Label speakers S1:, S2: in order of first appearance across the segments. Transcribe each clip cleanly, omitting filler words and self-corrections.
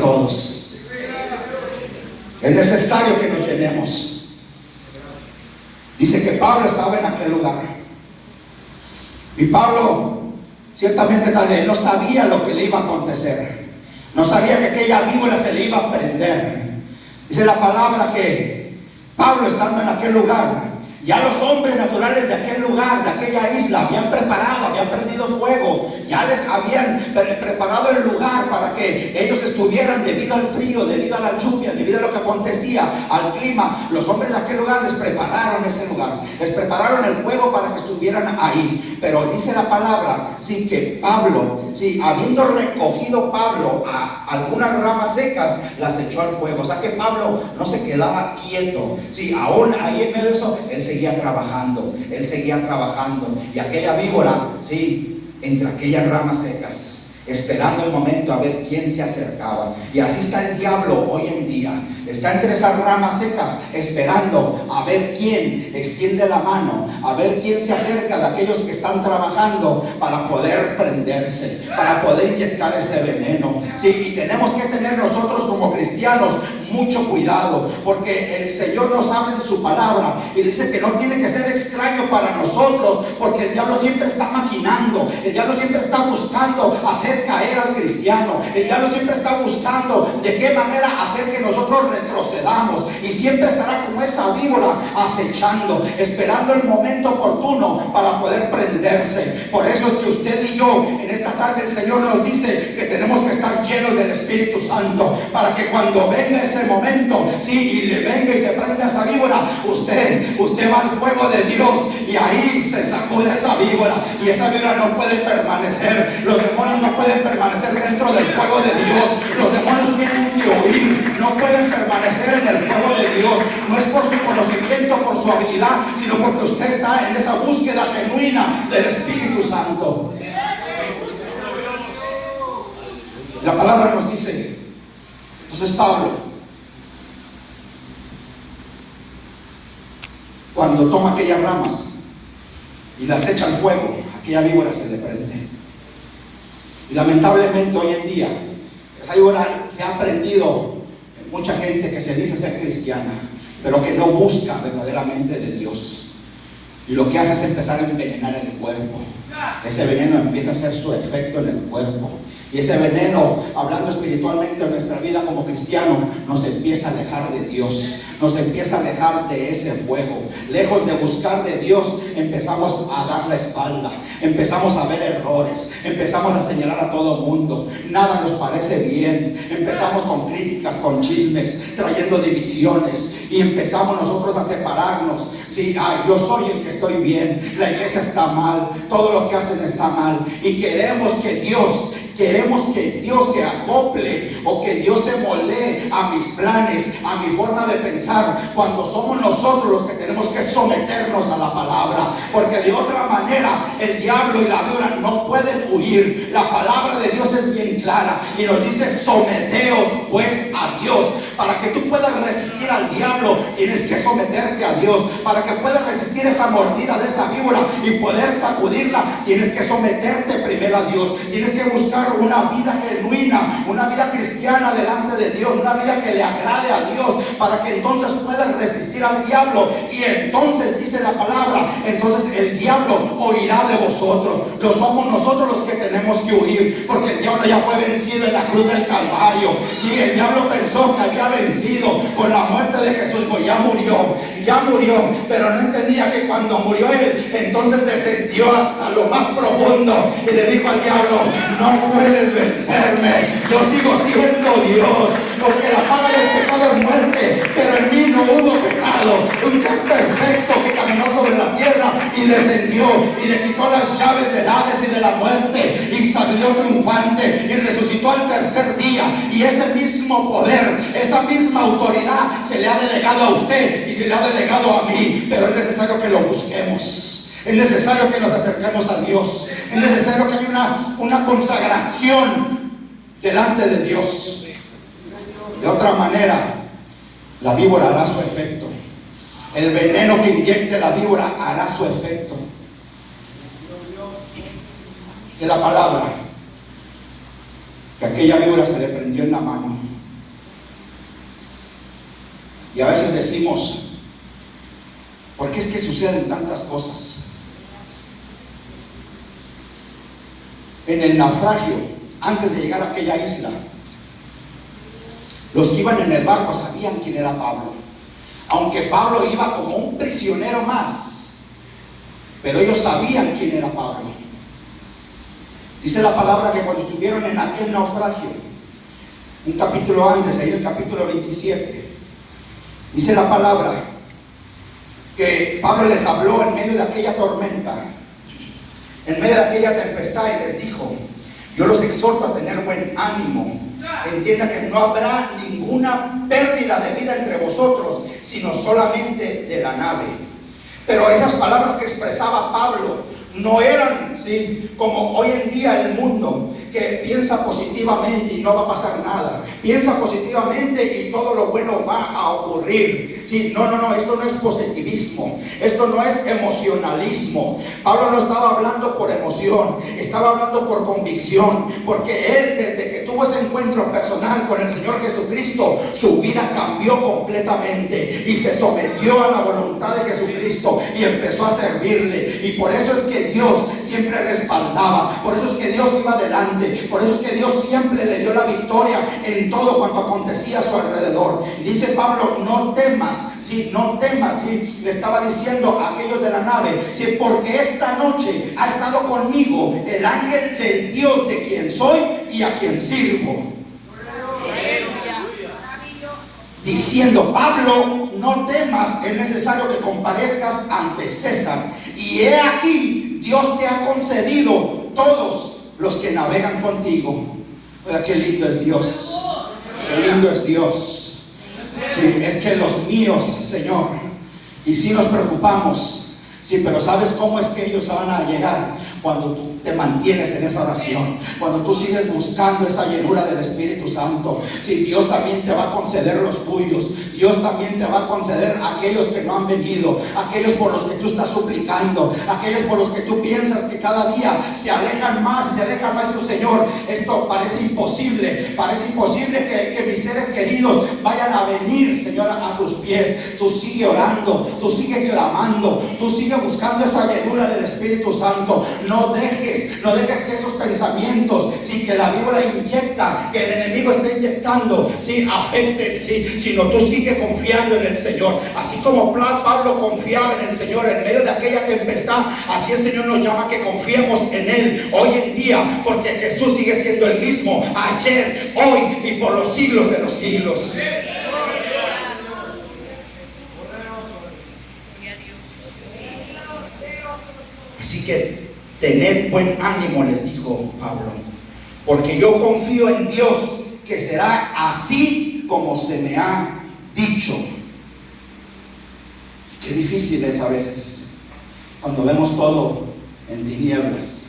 S1: todos. Es necesario que nos llenemos. Dice que Pablo estaba en aquel lugar. Y Pablo, ciertamente tal vez no sabía lo que le iba a acontecer. No sabía que aquella víbora se le iba a prender. Dice la palabra que Pablo, estando en aquel lugar, ya los hombres naturales de aquel lugar, de aquella isla, habían preparado, habían prendido fuego, ya les habían preparado el lugar para que ellos estuvieran, debido al frío, debido a las lluvias, debido a lo que acontecía, al clima. Los hombres de aquel lugar les prepararon ese lugar, les prepararon el fuego para que estuvieran ahí. Pero dice la palabra, sí, que Pablo, sí, habiendo recogido Pablo a algunas ramas secas, las echó al fuego. O sea que Pablo no se quedaba quieto, sí, aún ahí en medio de eso, él seguía trabajando, y aquella víbora, sí, entre aquellas ramas secas, esperando el momento a ver quién se acercaba. Y así está el diablo hoy en día, está entre esas ramas secas, esperando a ver quién extiende la mano, a ver quién se acerca de aquellos que están trabajando para poder prenderse, para poder inyectar ese veneno. Sí, y tenemos que tener nosotros como cristianos mucho cuidado, porque el Señor nos habla en su palabra y dice que no tiene que ser extraño para nosotros, porque el diablo siempre está maquinando, el diablo siempre está buscando hacer caer al cristiano, el diablo siempre está buscando de qué manera hacer que nosotros retrocedamos, y siempre estará como esa víbora acechando, esperando el momento oportuno para poder prenderse. Por eso es que usted y yo en esta tarde el Señor nos dice que tenemos que estar llenos del Espíritu Santo, para que cuando venga ese momento, sí, y le venga y se prenda esa víbora, usted va al fuego de Dios, y ahí se sacude esa víbora, y esa víbora no puede permanecer. Los demonios no pueden permanecer dentro del fuego de Dios. Los demonios tienen que huir, no pueden permanecer en el fuego de Dios. No es por su conocimiento, por su habilidad, sino porque usted está en esa búsqueda genuina del Espíritu Santo. La palabra nos dice, entonces Pablo, cuando toma aquellas ramas y las echa al fuego, aquella víbora se le prende. Y lamentablemente hoy en día esa víbora se ha prendido en mucha gente que se dice ser cristiana, pero que no busca verdaderamente de Dios, y lo que hace es empezar a envenenar el cuerpo. Ese veneno empieza a hacer su efecto en el cuerpo, y ese veneno, hablando espiritualmente en nuestra vida como cristiano, nos empieza a alejar de Dios, nos empieza a alejar de ese fuego. Lejos de buscar de Dios, empezamos a dar la espalda, empezamos a ver errores, empezamos a señalar a todo mundo, nada nos parece bien, empezamos con críticas, con chismes, trayendo divisiones, y empezamos nosotros a separarnos. Sí, yo soy el que estoy bien, la iglesia está mal, todo lo que hacen está mal, y queremos que Dios se acople, o que Dios se moldee a mis planes, a mi forma de pensar, cuando somos nosotros los que tenemos que someternos a la palabra, porque de otra manera el diablo y la víbora no pueden huir. La palabra de Dios es bien clara y nos dice: someteos pues a Dios. Para que tú puedas resistir al diablo, tienes que someterte a Dios. Para que puedas resistir esa mordida de esa víbora y poder sacudirla, tienes que someterte primero a Dios. Tienes que buscar una vida genuina, una vida cristiana delante de Dios, una vida que le agrade a Dios, para que entonces puedas resistir al diablo. Y entonces dice la palabra, entonces el diablo huirá de vosotros. No somos nosotros los que tenemos que huir, porque el diablo ya fue vencido en la cruz del Calvario. Sí, el diablo pensó que había vencido con la muerte de Jesús, pues ya murió, pero no entendía que cuando murió él, entonces descendió hasta lo más profundo y le dijo al diablo: no puedes vencerme, yo sigo siendo Dios, porque la paga del pecado es muerte, pero en mí no hubo pecado. Un ser perfecto que caminó sobre la tierra y descendió y le quitó las llaves del Hades y de la muerte, y salió triunfante y resucitó al tercer día. Y ese mismo poder, esa misma autoridad se le ha delegado a usted y se le ha delegado a mí, pero es necesario que lo busquemos. Es necesario que nos acerquemos a Dios. Es necesario que haya una consagración delante de Dios. De otra manera, la víbora hará su efecto. El veneno que inyecte la víbora hará su efecto. De la palabra, que aquella víbora se le prendió en la mano. Y a veces decimos, ¿por qué es que suceden tantas cosas? En el naufragio, antes de llegar a aquella isla, los que iban en el barco sabían quién era Pablo. Aunque Pablo iba como un prisionero más, pero ellos sabían quién era Pablo. Dice la palabra que cuando estuvieron en aquel naufragio, un capítulo antes, ahí en el capítulo 27, dice la palabra que Pablo les habló en medio de aquella tormenta, en medio de aquella tempestad, y les dijo: yo los exhorto a tener buen ánimo. Entienda que no habrá ninguna pérdida de vida entre vosotros, sino solamente de la nave. Pero esas palabras que expresaba Pablo no eran, ¿sí?, como hoy en día el mundo, que piensa positivamente y no va a pasar nada. Piensa positivamente y todo lo bueno va a ocurrir. Sí, no, esto no es positivismo, esto no es emocionalismo. Pablo no estaba hablando por emoción, estaba hablando por convicción, porque él, desde que tuvo ese encuentro personal con el Señor Jesucristo, su vida cambió completamente y se sometió a la voluntad de Jesucristo y empezó a servirle. Y por eso es que Dios siempre respaldaba, por eso es que Dios iba adelante, por eso es que Dios siempre le dio la victoria en todo cuanto acontecía a su alrededor. Y dice Pablo: no temas. Sí, no temas, sí, le estaba diciendo a aquellos de la nave, sí, porque esta noche ha estado conmigo el ángel del Dios de quien soy y a quien sirvo. Diciendo: Pablo, no temas, es necesario que comparezcas ante César, y he aquí, Dios te ha concedido todos los que navegan contigo. Oiga, qué lindo es Dios, qué lindo es Dios. Sí, es que los míos, Señor, y si nos preocupamos, sí, pero ¿sabes cómo es que ellos van a llegar? Cuando tú te mantienes en esa oración, cuando tú sigues buscando esa llenura del Espíritu Santo. Sí, Dios también te va a conceder los tuyos. Dios también te va a conceder aquellos que no han venido, aquellos por los que tú estás suplicando, aquellos por los que tú piensas que cada día se alejan más y se alejan más tu Señor. Esto parece imposible que mis seres queridos vayan a venir, Señor, a tus pies. Tú sigue orando, tú sigue clamando, tú sigue buscando esa llenura del Espíritu Santo. No dejes que esos pensamientos, sí, que la víbora inyecta, que el enemigo está inyectando, sí, afecten, sí, sino tú sigue confiando en el Señor. Así como Pablo confiaba en el Señor en medio de aquella tempestad, así el Señor nos llama que confiemos en Él hoy en día, porque Jesús sigue siendo el mismo ayer, hoy y por los siglos de los siglos. Así que tened buen ánimo, les dijo Pablo, porque yo confío en Dios que será así como se me ha dicho. Qué difícil es a veces cuando vemos todo en tinieblas.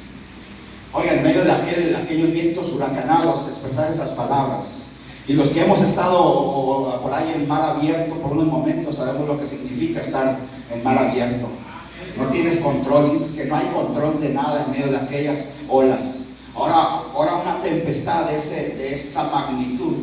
S1: Oiga, en medio de aquellos vientos huracanados, expresar esas palabras. Y los que hemos estado por ahí en mar abierto por unos momentos sabemos lo que significa estar en mar abierto. No tienes control, sientes que no hay control de nada en medio de aquellas olas. Ahora una tempestad de esa magnitud,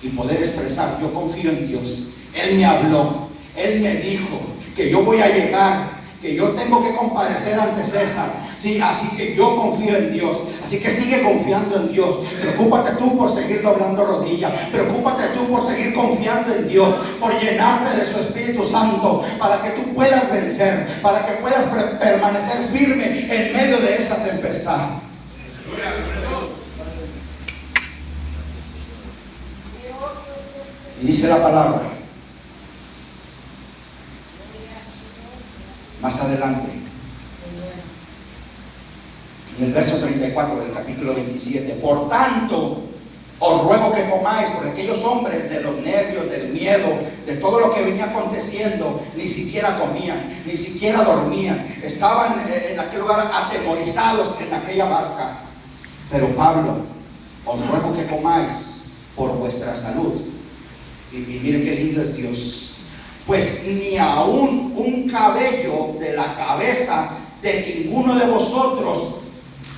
S1: y poder expresar: yo confío en Dios. Él me habló, Él me dijo que yo voy a llegar, que yo tengo que comparecer ante César. Sí, así que yo confío en Dios. Así que sigue confiando en Dios. Preocúpate tú por seguir doblando rodillas. Preocúpate tú por seguir confiando en Dios, por llenarte de su Espíritu Santo, para que tú puedas vencer, para que puedas permanecer firme en medio de esa tempestad. Y dice la palabra más adelante, en el verso 34 del capítulo 27: por tanto, os ruego que comáis, porque aquellos hombres, de los nervios, del miedo, de todo lo que venía aconteciendo, ni siquiera comían, ni siquiera dormían. Estaban en aquel lugar atemorizados en aquella barca. Pero Pablo: os ruego que comáis por vuestra salud. Y miren qué lindo es Dios. Pues ni aún un cabello de la cabeza de ninguno de vosotros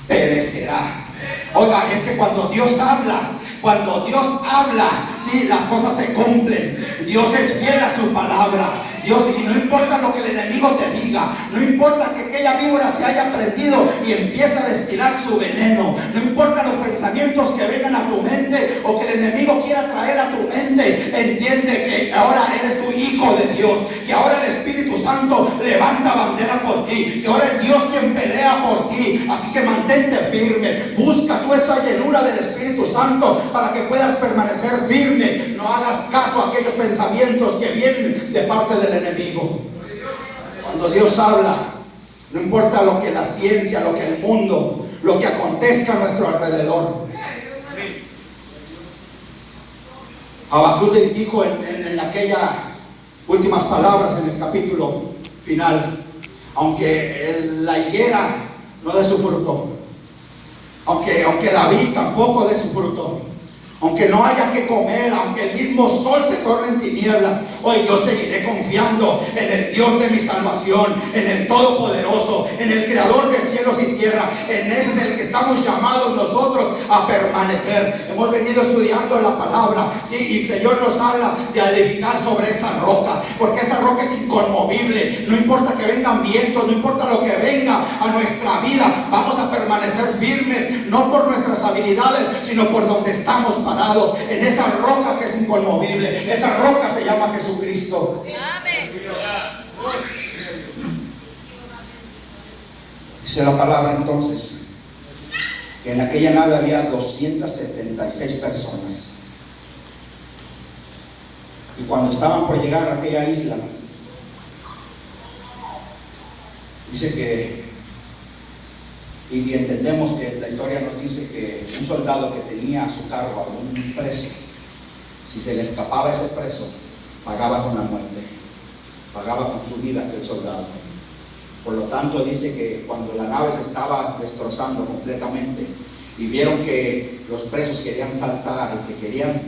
S1: perecerá. Oiga, es que cuando Dios habla, Cuando Dios habla, sí, las cosas se cumplen. Dios es fiel a su palabra. Dios, y no importa lo que el enemigo te diga, no importa que aquella víbora se haya prendido y empiece a destilar su veneno, no importa los pensamientos que vengan a tu mente o que el enemigo quiera traer a tu mente, entiende que ahora eres tu hijo de Dios, que ahora el Espíritu Santo levanta bandera por ti, que ahora es Dios quien pelea por ti. Así que mantente firme, busca tú esa llenura del Espíritu Santo para que puedas permanecer firme. No hagas caso a aquellos pensamientos que vienen de parte del enemigo. Cuando Dios habla, no importa lo que la ciencia, lo que el mundo, lo que acontezca a nuestro alrededor. Habacuc dijo en aquellas últimas palabras en el capítulo final: aunque la higuera no dé su fruto, aunque la vid tampoco dé su fruto, aunque no haya que comer, aunque el mismo sol se torne en tinieblas, hoy yo seguiré confiando en el Dios de mi salvación, en el Todopoderoso, en el Creador de cielos y tierra. En ese es el que estamos llamados nosotros a permanecer. Hemos venido estudiando la palabra, ¿sí? Y el Señor nos habla de edificar sobre esa roca, porque esa roca es inconmovible. No importa que vengan vientos, no importa lo que venga a nuestra vida, vamos a permanecer firmes, no por nuestras habilidades, sino por donde estamos parados, en esa roca que es inconmovible. Esa roca se llama Jesucristo. Amén. Dice la palabra entonces que en aquella nave había 276 personas, y cuando estaban por llegar a aquella isla, dice que, y entendemos que la historia nos dice que un soldado que tenía a su cargo a un preso, si se le escapaba ese preso, pagaba con la muerte, pagaba con su vida aquel soldado. Por lo tanto, dice que cuando la nave se estaba destrozando completamente y vieron que los presos querían saltar y que querían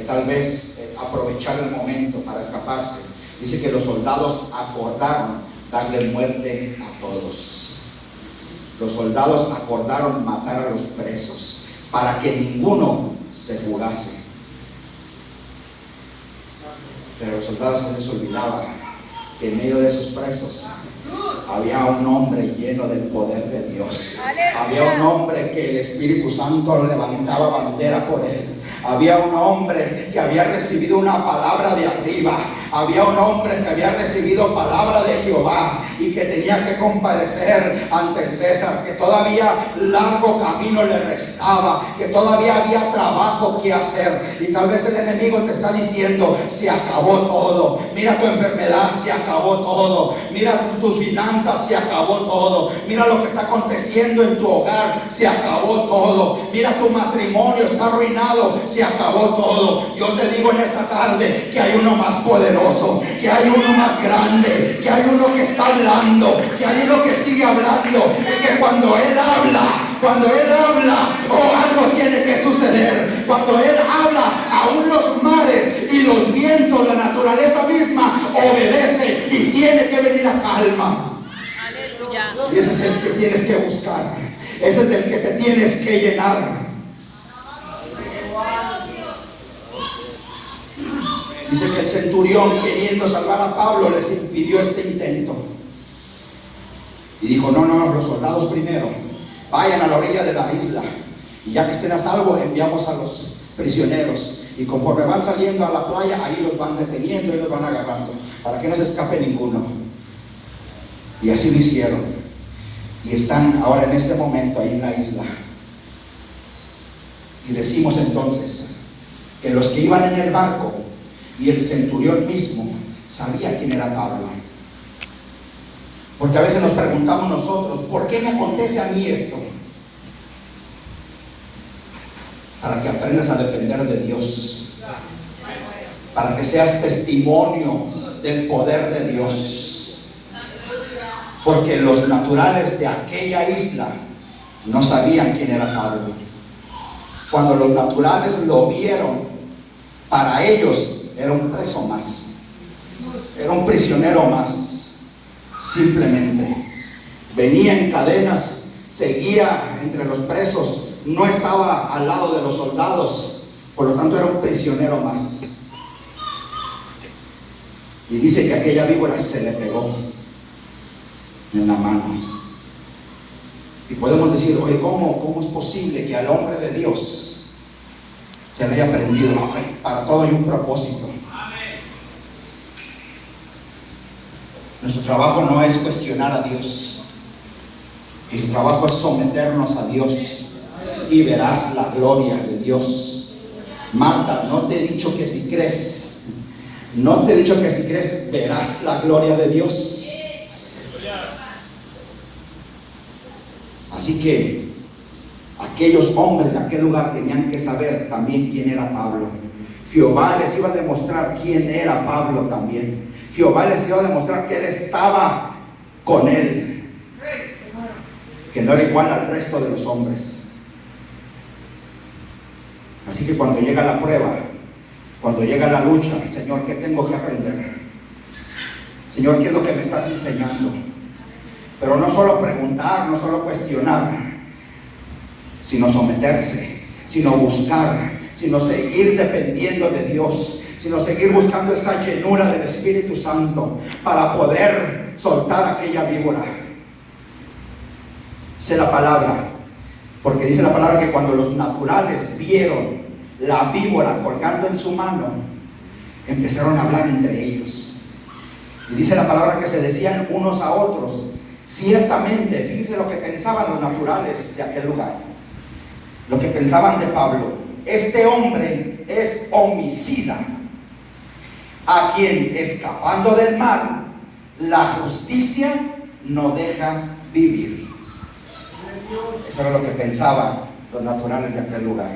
S1: tal vez aprovechar el momento para escaparse, dice que los soldados acordaron darle muerte a todos. Los soldados acordaron matar a los presos para que ninguno se fugase. Pero los soldados se les olvidaba que en medio de esos presos había un hombre lleno del poder de Dios. Había un hombre que el Espíritu Santo levantaba bandera por él. Había un hombre que había recibido una palabra de arriba. Había un hombre que había recibido palabra de Jehová y que tenía que comparecer ante el César, que todavía largo camino le restaba, que todavía había trabajo que hacer. Y tal vez el enemigo te está diciendo: se acabó todo. Mira tu enfermedad, se acabó todo. Mira tus finanzas, se acabó todo. Mira lo que está aconteciendo en tu hogar, se acabó todo. Mira tu matrimonio, está arruinado, se acabó todo. Yo te digo en esta tarde que hay uno más poderoso, que hay uno más grande, que hay uno que está hablando, que hay uno que sigue hablando, y que cuando Él habla, algo tiene que suceder. Cuando Él habla, aún los mares y los vientos, la naturaleza misma obedece y tiene que venir a calma. Aleluya. Y ese es el que tienes que buscar, ese es el que te tienes que llenar. Dice que el centurión, queriendo salvar a Pablo, les impidió este intento y dijo: no, los soldados primero, vayan a la orilla de la isla, y ya que estén a salvo, enviamos a los prisioneros, y conforme van saliendo a la playa, ahí los van deteniendo y los van agarrando, para que no se escape ninguno. Y así lo hicieron, y están ahora en este momento ahí en la isla. Y decimos entonces que los que iban en el barco y el centurión mismo sabía quién era Pablo. Porque a veces nos preguntamos nosotros: ¿por qué me acontece a mí esto? Para que aprendas a depender de Dios, para que seas testimonio del poder de Dios. Porque los naturales de aquella isla no sabían quién era Pablo. Cuando los naturales lo vieron, para ellos era un preso más, era un prisionero más. Simplemente venía en cadenas, seguía entre los presos no estaba al lado de los soldados, por lo tanto era un prisionero más. Y dice que aquella víbora se le pegó en la mano. Y podemos decir, oye, ¿cómo es posible que al hombre de Dios se le haya prendido? Para todo hay un propósito. Nuestro trabajo no es cuestionar a Dios. Nuestro trabajo es someternos a Dios y verás la gloria de Dios. Marta, no te he dicho que si crees, no te he dicho que si crees verás la gloria de Dios. Así que aquellos hombres de aquel lugar tenían que saber también quién era Pablo. Jehová les iba a demostrar quién era Pablo también. Jehová les iba a demostrar que él estaba con él, que no era igual al resto de los hombres. Así que cuando llega la prueba, cuando llega la lucha, Señor, ¿qué tengo que aprender? Señor, ¿qué es lo que me estás enseñando? Pero no solo preguntar, no solo cuestionar, sino someterse, sino buscar, sino seguir dependiendo de Dios, sino seguir buscando esa llenura del Espíritu Santo para poder soltar aquella víbora. Dice la palabra, porque dice la palabra que cuando los naturales vieron la víbora colgando en su mano, empezaron a hablar entre ellos. Y dice la palabra que se decían unos a otros, ciertamente, fíjense lo que pensaban los naturales de aquel lugar, lo que pensaban de Pablo: este hombre es homicida, a quien escapando del mal, la justicia no deja vivir. Eso era lo que pensaban los naturales de aquel lugar.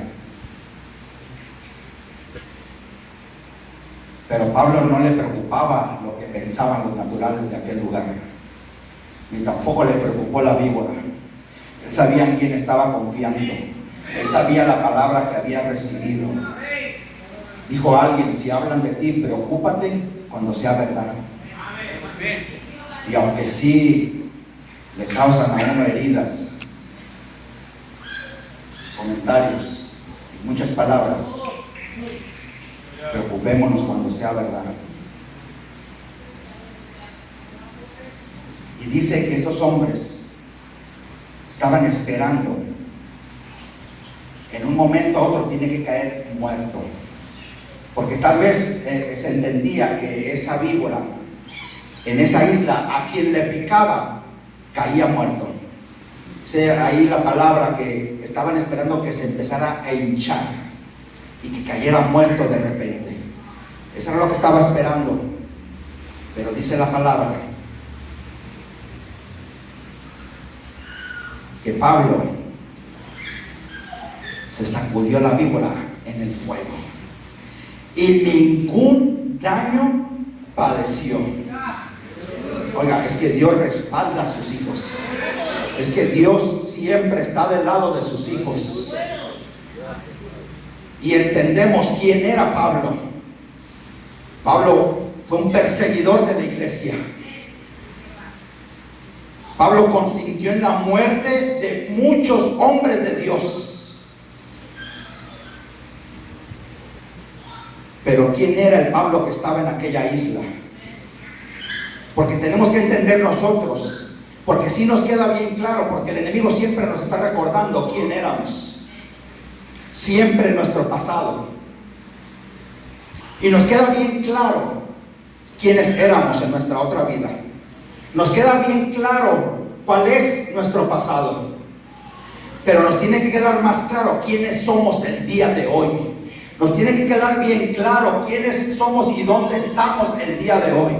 S1: Pero a Pablo no le preocupaba lo que pensaban los naturales de aquel lugar, ni tampoco le preocupó la víbora. Él sabía en quién estaba confiando. Él sabía la palabra que había recibido. Dijo alguien: si hablan de ti, preocúpate cuando sea verdad. Y aunque sí le causan a uno heridas, comentarios y muchas palabras, preocupémonos cuando sea verdad. Y dice que estos hombres estaban esperando. En un momento a otro tiene que caer muerto, porque tal vez se entendía que esa víbora en esa isla, a quien le picaba caía muerto. Dice ahí la palabra que estaban esperando que se empezara a hinchar y que cayera muerto de repente. Eso era lo que estaba esperando. Pero dice la palabra que Pablo se sacudió la víbora en el fuego y ningún daño padeció. Oiga, es que Dios respalda a sus hijos. Es que Dios siempre está del lado de sus hijos. Y entendemos quién era Pablo. Pablo fue un perseguidor de la iglesia. Pablo consintió en la muerte de muchos hombres de Dios. Pero ¿quién era el Pablo que estaba en aquella isla? Porque tenemos que entender nosotros, porque sí nos queda bien claro, porque el enemigo siempre nos está recordando quién éramos, siempre nuestro pasado, y nos queda bien claro quiénes éramos en nuestra otra vida. Nos queda bien claro cuál es nuestro pasado, pero nos tiene que quedar más claro quiénes somos el día de hoy. Nos tiene que quedar bien claro quiénes somos y dónde estamos el día de hoy.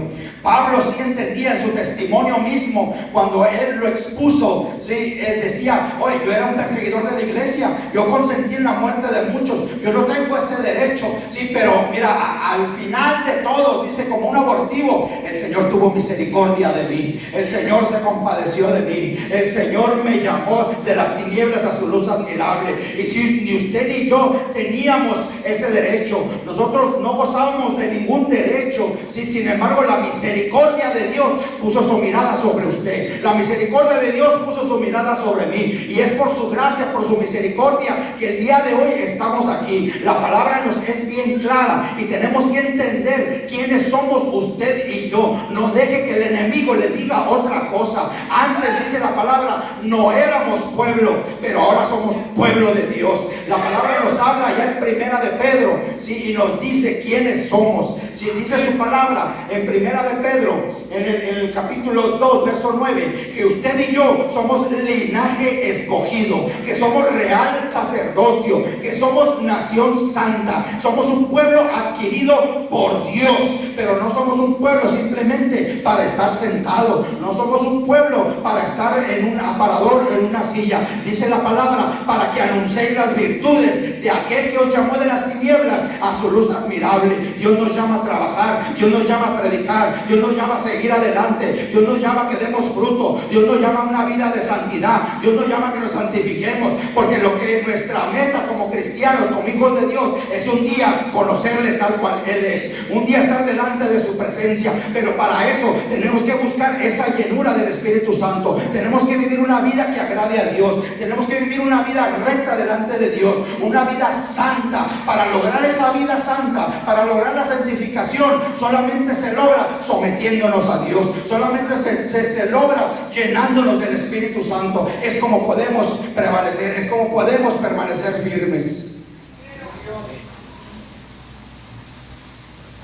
S1: Pablo sí entendía en su testimonio mismo, cuando él lo expuso, ¿sí? Él decía: oye, yo era un perseguidor de la iglesia, yo consentí en la muerte de muchos, yo no tengo ese derecho derecho, sí, pero mira, al final de todo, dice, como un abortivo, el Señor tuvo misericordia de mí, el Señor se compadeció de mí, el Señor me llamó de las tinieblas a su luz admirable. Y si ni usted ni yo teníamos ese derecho, nosotros no gozábamos de ningún derecho, sí, sin embargo la misericordia de Dios puso su mirada sobre usted, la misericordia de Dios puso su mirada sobre mí, y es por su gracia, por su misericordia, que el día de hoy estamos aquí. La palabra nos es bien clara y tenemos que entender quiénes somos usted y yo. No deje que el enemigo le diga otra cosa. Antes, dice la palabra, no éramos pueblo, pero ahora somos pueblo de Dios. La palabra nos habla allá en Primera de Pedro, ¿sí? Y nos dice quiénes somos. Si dice su palabra en Primera de Pedro, en el capítulo 2, verso 9, que usted y yo somos linaje escogido, que somos real sacerdocio, que somos nación santa, somos un pueblo adquirido por Dios. Pero no somos un pueblo simplemente para estar sentado, no somos un pueblo para estar en un aparador, en una silla. Dice la palabra, para que anunciéis las virtudes de aquel que os llamó de las tinieblas a su luz admirable. Dios nos llama a trabajar, Dios nos llama a predicar, Dios nos llama a seguir adelante, Dios nos llama a que demos fruto, Dios nos llama a una vida de santidad, Dios nos llama a que nos santifiquemos, porque lo que nuestra meta como cristianos, como hijos de Dios, es un día conocerle tal cual Él es, un día estar delante de su presencia. Pero para eso tenemos que buscar esa llenura del Espíritu Santo, tenemos que vivir una vida que agrade a Dios, tenemos que vivir una vida recta delante de Dios, una vida santa. Para lograr esa vida santa, para lograr la santificación, solamente se logra sometiéndonos a Dios, solamente se logra llenándonos del Espíritu Santo. Es como podemos prevalecer, es como podemos permanecer firmes.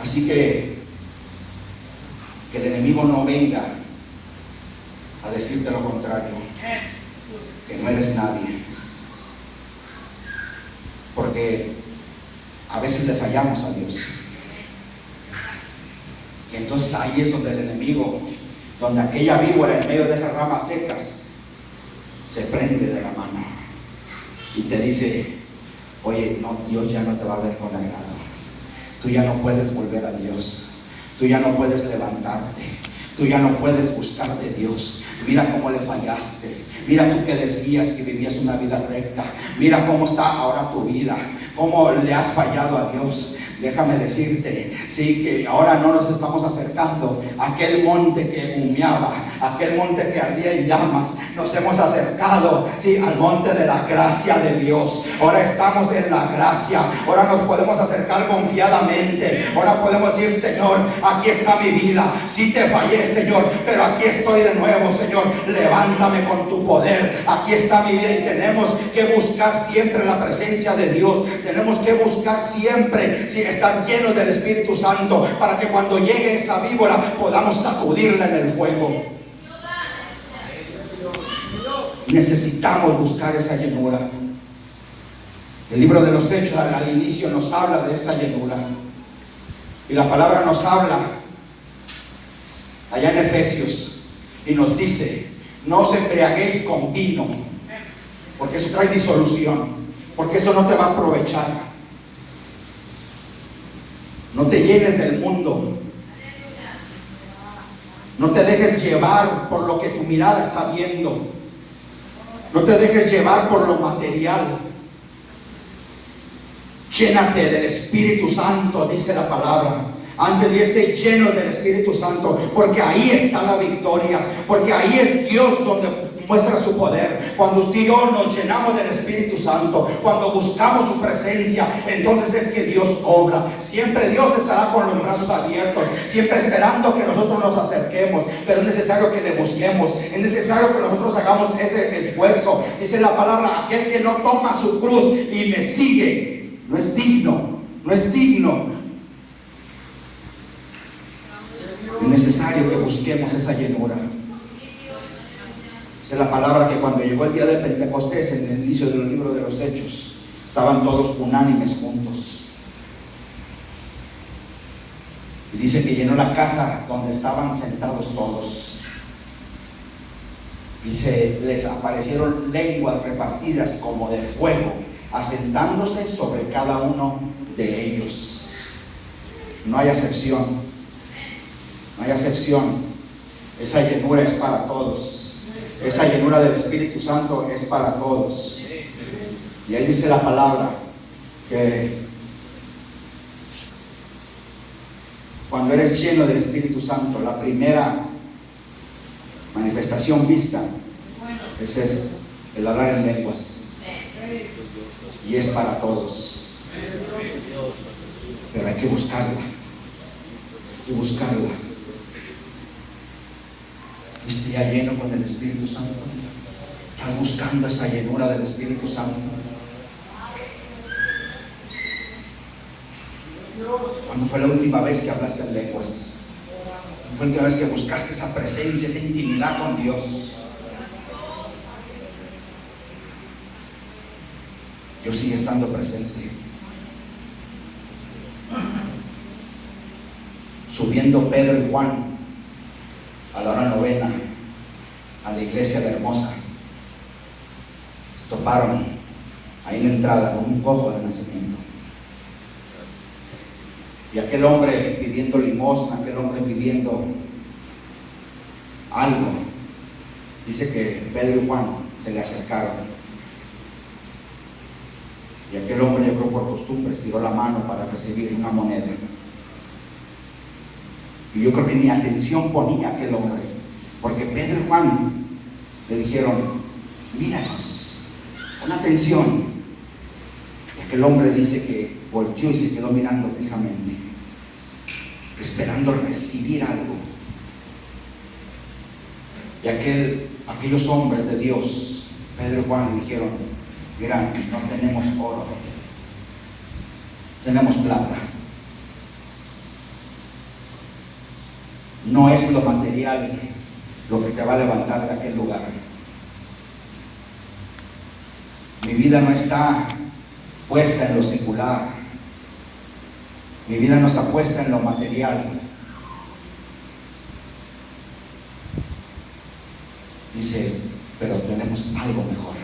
S1: Así que el enemigo no venga a decirte lo contrario, que no eres nadie, porque a veces le fallamos a Dios. Y entonces ahí es donde el enemigo, donde aquella víbora en medio de esas ramas secas se prende de la mano y te dice, oye, no, Dios ya no te va a ver con agrado, tú ya no puedes volver a Dios, tú ya no puedes levantarte, tú ya no puedes buscar de Dios. Mira cómo le fallaste, mira tú que decías que vivías una vida recta, mira cómo está ahora tu vida, cómo le has fallado a Dios. Déjame decirte, sí, que ahora no nos estamos acercando a aquel monte que humeaba, aquel monte que ardía en llamas. Nos hemos acercado, sí, al monte de la gracia de Dios. Ahora estamos en la gracia, ahora nos podemos acercar confiadamente. Ahora podemos decir, Señor, aquí está mi vida, sí te fallé, Señor, pero aquí estoy de nuevo, Señor, levántame con tu poder. Aquí está mi vida. Y tenemos que buscar siempre la presencia de Dios, tenemos que buscar siempre, sí, estar llenos del Espíritu Santo, para que cuando llegue esa víbora podamos sacudirla en el fuego. Necesitamos buscar esa llenura. El libro de los Hechos al inicio nos habla de esa llenura, y la palabra nos habla allá en Efesios y nos dice, no os embriaguéis con vino, porque eso trae disolución, porque eso no te va a aprovechar. No te llenes del mundo, no te dejes llevar por lo que tu mirada está viendo, no te dejes llevar por lo material. Llénate del Espíritu Santo, dice la palabra. Antes dice lleno del Espíritu Santo, porque ahí está la victoria, porque ahí es Dios donde muestra su poder. Cuando usted y yo nos llenamos del Espíritu Santo, cuando buscamos su presencia, entonces es que Dios obra. Siempre Dios estará con los brazos abiertos, siempre esperando que nosotros nos acerquemos, pero es necesario que le busquemos, es necesario que nosotros hagamos ese esfuerzo. Dice la palabra, aquel que no toma su cruz y me sigue, no es digno, no es digno. Es necesario que busquemos esa llenura. Es la palabra que cuando llegó el día de Pentecostés, en el inicio del libro de los Hechos, estaban todos unánimes juntos. Y dice que llenó la casa donde estaban sentados todos. Dice, les aparecieron lenguas repartidas como de fuego, asentándose sobre cada uno de ellos. No hay acepción. No hay acepción. Esa llenura es para todos. Esa llenura del Espíritu Santo es para todos. Y ahí dice la palabra que cuando eres lleno del Espíritu Santo, la primera manifestación vista, ese es el hablar en lenguas. Y es para todos. Pero hay que buscarla. Hay que buscarla. ¿Fuiste ya lleno con el Espíritu Santo? ¿Estás buscando esa llenura del Espíritu Santo? ¿Cuándo fue la última vez que hablaste en lenguas? ¿Cuándo fue la última vez que buscaste esa presencia, esa intimidad con Dios? Dios sigue estando presente. Subiendo Pedro y Juan a la hora novena a la iglesia de Hermosa, se toparon ahí en la entrada con un cojo de nacimiento. Y aquel hombre pidiendo limosna, aquel hombre pidiendo algo, dice que Pedro y Juan se le acercaron. Y aquel hombre, yo creo por costumbre, estiró la mano para recibir una moneda. Y yo creo que ni atención ponía aquel hombre, porque Pedro y Juan le dijeron: míranos, pon atención. Y aquel hombre dice que volteó y se quedó mirando fijamente, esperando recibir algo. Y aquellos hombres de Dios, Pedro y Juan, le dijeron: mira, no tenemos oro, tenemos plata. No es lo material lo que te va a levantar de aquel lugar. Mi vida no está puesta en lo secular. Mi vida no está puesta en lo material. Dice, pero tenemos algo mejor.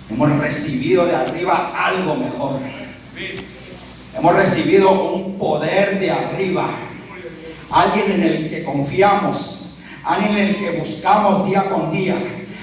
S1: Hemos recibido de arriba algo mejor. Hemos recibido un poder de arriba. Alguien en el que confiamos, alguien en el que buscamos día con día.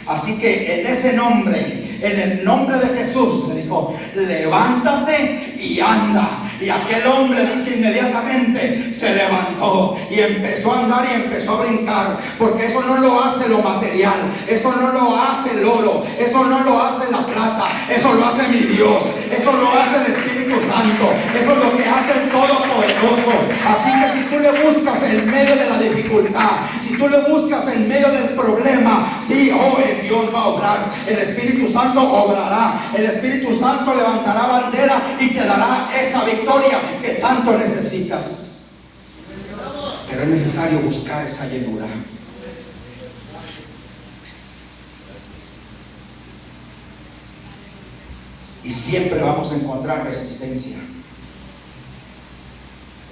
S1: Así que en ese nombre, en el nombre de Jesús, le dijo: levántate y anda. Y aquel hombre, dice, inmediatamente se levantó y empezó a andar y empezó a brincar, porque eso no lo hace lo material, eso no lo hace el oro, eso no lo hace la plata, eso lo hace mi Dios, eso lo hace el Espíritu Santo, eso es lo que hace el Todopoderoso. Así que si tú le buscas en medio de la dificultad, si tú le buscas en medio del problema, sí, el Dios va a obrar, el Espíritu Santo obrará, el Espíritu Santo levantará bandera y te dará esa victoria que tanto necesitas. Pero es necesario buscar esa llenura. Y siempre vamos a encontrar resistencia.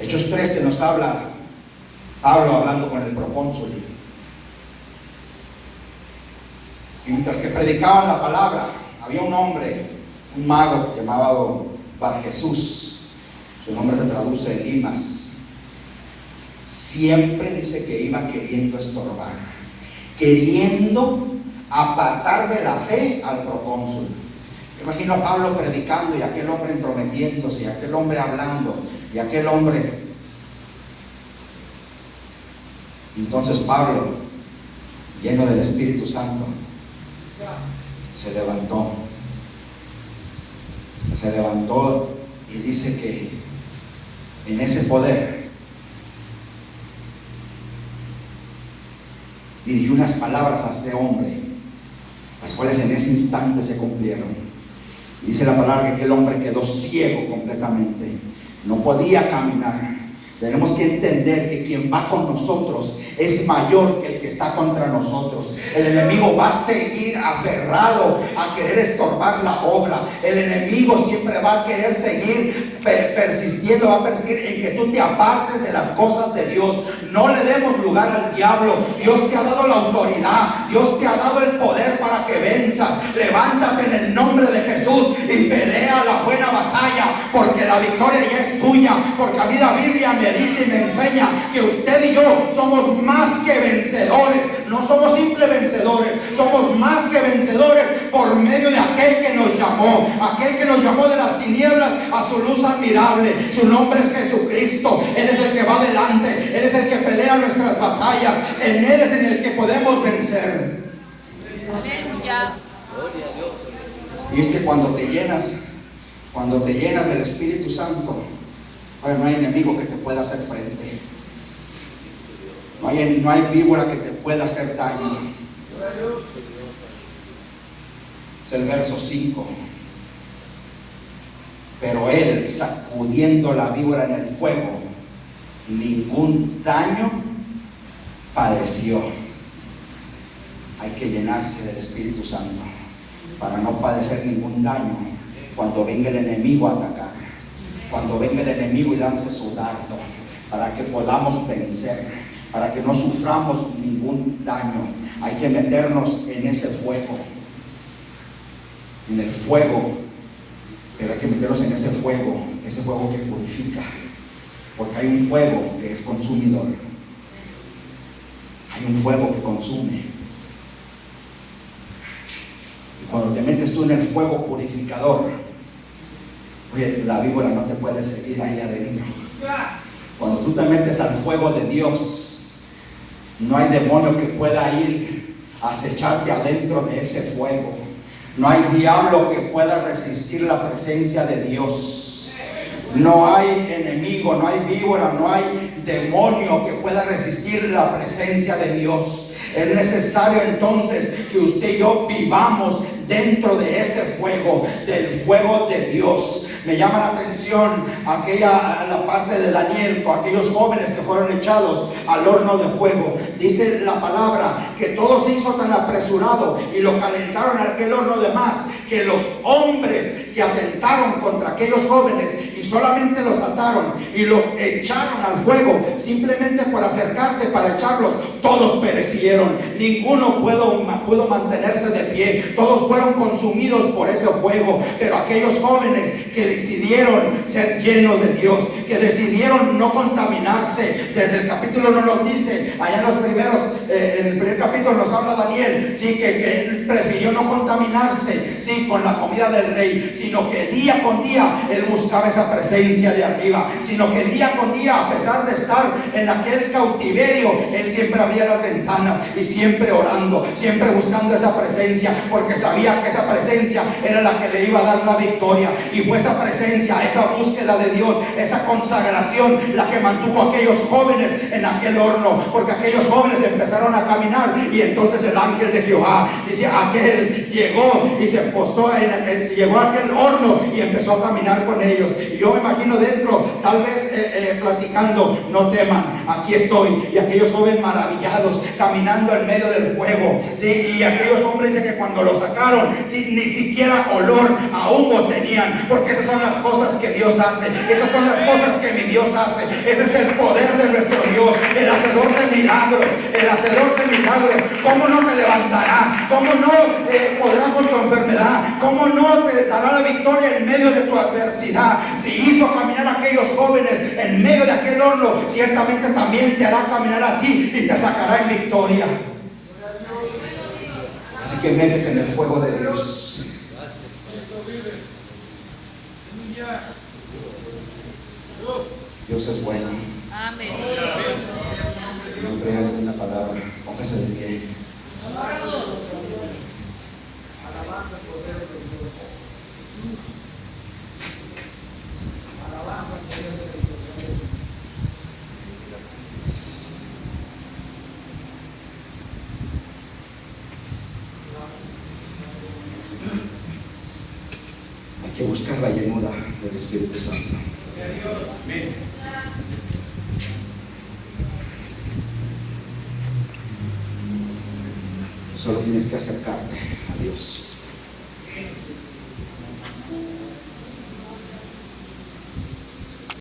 S1: Hechos 13 nos habla Pablo hablando con el procónsul. Y mientras que predicaban la palabra, había un hombre, un mago llamado Bar Jesús. Su nombre se traduce en Limas. Siempre dice que iba queriendo estorbar, queriendo apartar de la fe al procónsul. Imagino a Pablo predicando y aquel hombre entrometiéndose, y aquel hombre hablando, y aquel hombre. Entonces Pablo, lleno del Espíritu Santo, se levantó y dice que en ese poder dirigió unas palabras a este hombre, las cuales en ese instante se cumplieron. Dice la palabra que aquel hombre quedó ciego completamente, no podía caminar, Tenemos que entender que quien va con nosotros es mayor que el que está contra nosotros. El enemigo va a seguir aferrado a querer estorbar la obra. El enemigo siempre va a querer seguir persistiendo, va a persistir en que tú te apartes de las cosas de Dios. No le demos lugar al diablo. Dios te ha dado la autoridad, Dios te ha dado el poder para que venzas. Levántate en el nombre de Jesús y pelea la buena batalla, porque la victoria ya es tuya. Porque a mí la Biblia me dice y me enseña que usted y yo somos más que vencedores. No somos simples vencedores, somos más que vencedores por medio de aquel que nos llamó de las tinieblas a su luz admirable. Su nombre es Jesucristo. Él es el que va adelante, Él es el que pelea nuestras batallas. En Él es en el que podemos vencer.
S2: Aleluya.
S1: Y es que cuando te llenas del Espíritu Santo, no hay enemigo que te pueda hacer frente. No hay víbora que te pueda hacer daño. Es el verso 5. Pero él, sacudiendo la víbora en el fuego, ningún daño padeció. Hay que llenarse del Espíritu Santo para no padecer ningún daño cuando venga el enemigo a atacar, cuando venga el enemigo y lance su dardo, para que podamos vencer, para que no suframos ningún daño. Hay que meternos en ese fuego, en el fuego, pero hay que meternos en ese fuego que purifica, porque hay un fuego que es consumidor, hay un fuego que consume. Y cuando te metes tú en el fuego purificador, oye, la víbora no te puede seguir ahí adentro. Cuando tú te metes al fuego de Dios, no hay demonio que pueda ir a acecharte adentro de ese fuego. No hay diablo que pueda resistir la presencia de Dios. No hay enemigo, no hay víbora, no hay demonio que pueda resistir la presencia de Dios. Es necesario entonces que usted y yo vivamos dentro de ese fuego, del fuego de Dios. Me llama la atención la parte de Daniel, con aquellos jóvenes que fueron echados al horno de fuego. Dice la palabra que todo se hizo tan apresurado y lo calentaron a aquel horno de más, que los hombres que atentaron contra aquellos jóvenes y solamente los ataron y los echaron al fuego simplemente por acercarse para echarlos, todos perecieron. Ninguno pudo mantenerse de pie. Todos fueron consumidos por ese fuego. Pero aquellos jóvenes que decidieron ser llenos de Dios, que decidieron no contaminarse, desde el capítulo 1 nos dice, allá en el primer capítulo nos habla Daniel, sí, que él prefirió no contaminarse, sí, con la comida del rey, sino que día con día él buscaba esa presencia de arriba, sino que día con día, a pesar de estar en aquel cautiverio, él siempre abría las ventanas y siempre orando, siempre buscando esa presencia, porque sabía que esa presencia era la que le iba a dar la victoria. Y fue esa presencia, esa búsqueda de Dios, esa consagración la que mantuvo a aquellos jóvenes en aquel horno, porque aquellos jóvenes empezaron a caminar y entonces el ángel de Jehová, dice, aquel llegó y se postó llegó a aquel horno y empezó a caminar con ellos. Y yo me imagino dentro, tal vez platicando, no teman, aquí estoy. Y aquellos jóvenes maravillados caminando en medio del fuego, ¿sí? Y aquellos hombres dicen que cuando lo sacaron, ¿sí?, ni siquiera olor a humo tenían, porque esas son las cosas que Dios hace, esas son las cosas que mi Dios hace. Ese es el poder de nuestro Dios, el hacedor de milagros, el hacedor de milagros. ¿Cómo no te levantará? ¿Cómo no podrá con tu enfermedad? ¿Cómo no te dará la victoria en medio de tu adversidad? Si hizo caminar a aquellos jóvenes en medio de aquel horno, ciertamente también te hará caminar a ti y te sacará en victoria. Así que métete en el fuego de Dios. Dios es bueno.
S2: Amén.
S1: No trae alguna palabra, póngase de pie.
S3: Alabanza al poder de Dios. Alabanza al poder de Dios.
S1: Hay que buscar la llenura del Espíritu Santo. Solo tienes que acercarte a Dios.